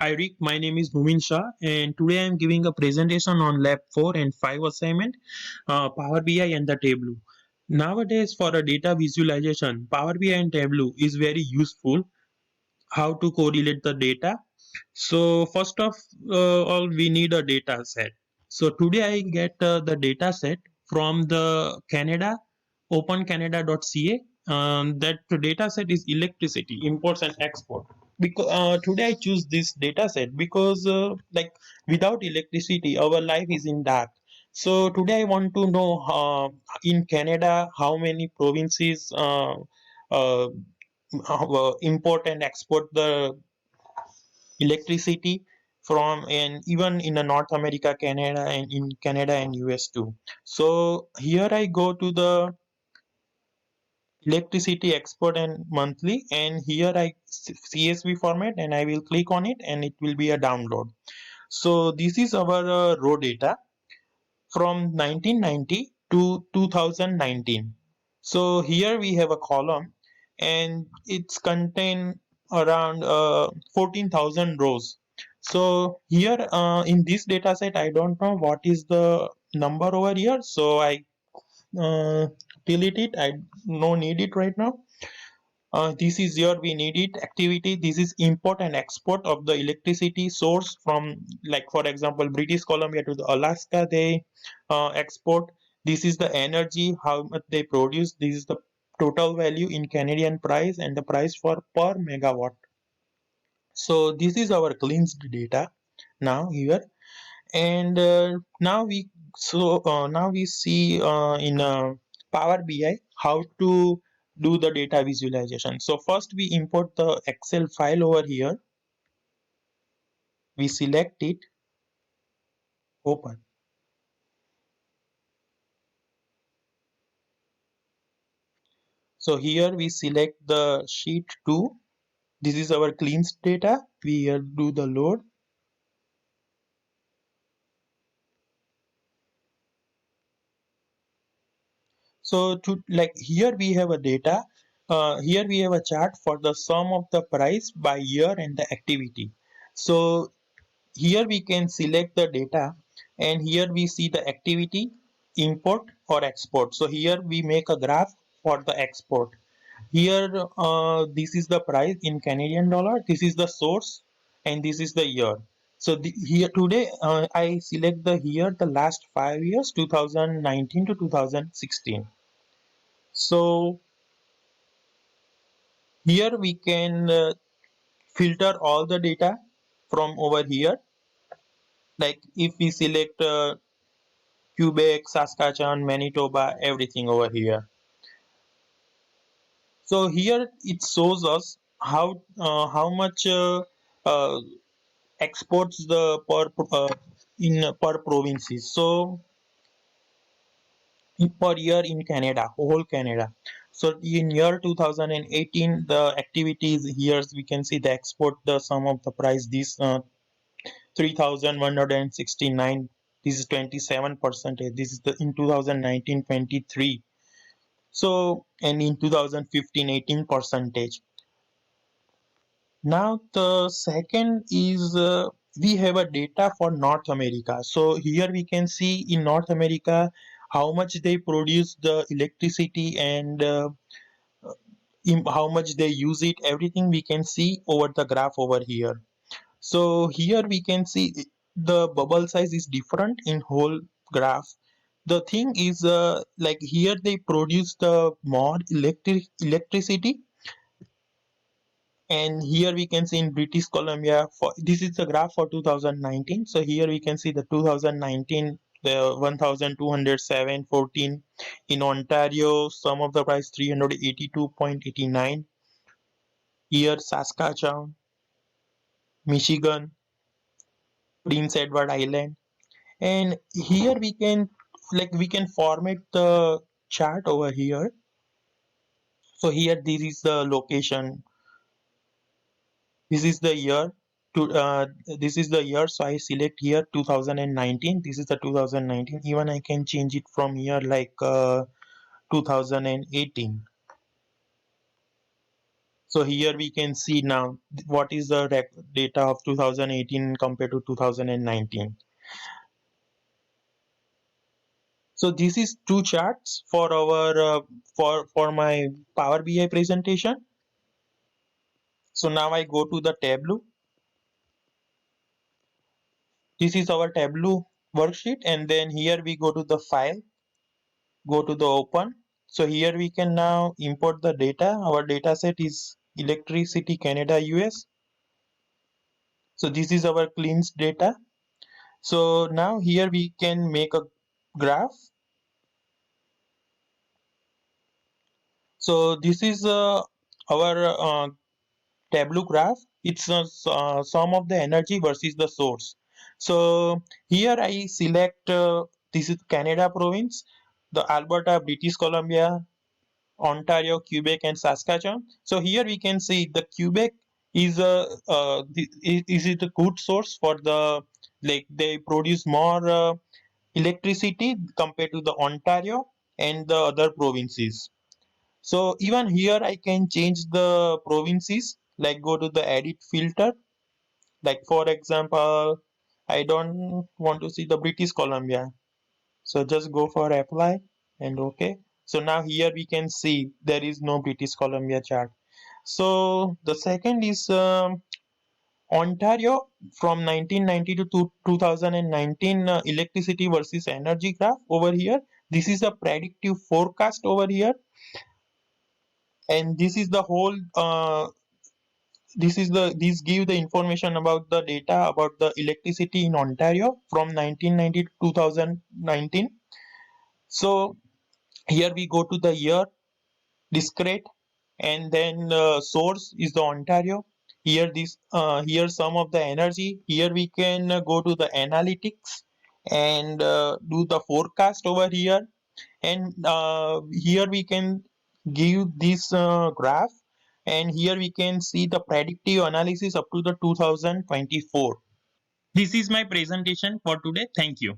Hi Rick, my name is Bhumin Shah and today I am giving a presentation on Lab 4 and 5 assignment, Power BI and the Tableau. Nowadays for a data visualization, Power BI and Tableau is very useful how to correlate the data. So first of all we need a data set. So today I get the data set from the Canada, opencanada.ca. That data set is electricity imports and export. Because today I choose this data set because without electricity our life is in dark. So today I want to know in Canada how many provinces uh, import and export the electricity from, and even in the North America, Canada, and in Canada and US too. So here I go to the electricity export and monthly, and here CSV format, and I will click on it and it will be a download. So this is our raw data from 1990 to 2019. So here we have a column and it's contain around 14,000 rows. So here in this data set I don't know what is the number over here, so I uh, delete it. I no need it right now. This is your we need it activity. This is import and export of the electricity source from, like for example, British Columbia to the Alaska. They export. This is the energy, how much they produce. This is the total value in Canadian price and the price for per megawatt. So this is our cleansed data now here, and now we see in Power BI how to do the data visualization. So first we import the Excel file over here, we select it, open. So here we select the sheet 2. This is our cleansed data. We here do the load. So to, like, here we have a data. Here we have a chart for the sum of the price by year and the activity. So here we can select the data, and here we see the activity, import or export. So here we make a graph for the export. Here this is the price in Canadian dollar, this is the source, and this is the year. So here today I select the here the last 5 years, 2019 to 2016. So here we can filter all the data from over here. Like if we select Quebec, Saskatchewan, Manitoba, everything over here. So here it shows us how much uh, exports the per in per provinces. So per year in Canada, whole Canada. So in year 2018, the activities here we can see the export, the sum of the price. This 3,169. This is 27%. This is the in 2019 23. So, and in 2015 18 percentage. Now the second is we have a data for North America. So here we can see in North America how much they produce the electricity, and how much they use it. Everything we can see over the graph over here. So here we can see the bubble size is different in whole graph. The thing is like here they produce the more electricity, and here we can see in British Columbia, for this is the graph for 2019. So here we can see the 2019, the 1207.14 in Ontario, sum of the price 382.89. Here Saskatchewan, Michigan, Prince Edward Island, and here we can, like, we can format the chart over here. So here this is the location, this is the year to this is the year. So I select here 2019. This is the 2019. Even I can change it from here, like 2018. So here we can see now what is the data of 2018 compared to 2019. So this is two charts for our for my Power BI presentation. So now I go to the Tableau. This is our Tableau worksheet, and then here we go to the file, go to the open. So here we can now import the data. Our data set is Electricity Canada US. So this is our cleansed data. So now here we can make a graph. So this is our Tableau graph. It's sum of the energy versus the source. So here I select this is Canada province, the Alberta, British Columbia, Ontario, Quebec, and Saskatchewan. So here we can see the Quebec is is it a good source for the, like, they produce more electricity compared to the Ontario and the other provinces. So even here I can change the provinces, like go to the edit filter. Like for example, I don't want to see the British Columbia. So just go for apply and okay. So now here we can see there is no British Columbia chart. So the second is Ontario from 1990 to 2019 electricity versus energy graph over here. This is a predictive forecast over here, and this is the whole this give the information about the data about the electricity in Ontario from 1990 to 2019. So here we go to the year, discrete, and then source is the Ontario. Here this here some of the energy. Here we can go to the analytics and do the forecast over here, and here we can give this graph, and here we can see the predictive analysis up to the 2024. This is my presentation for today. Thank you.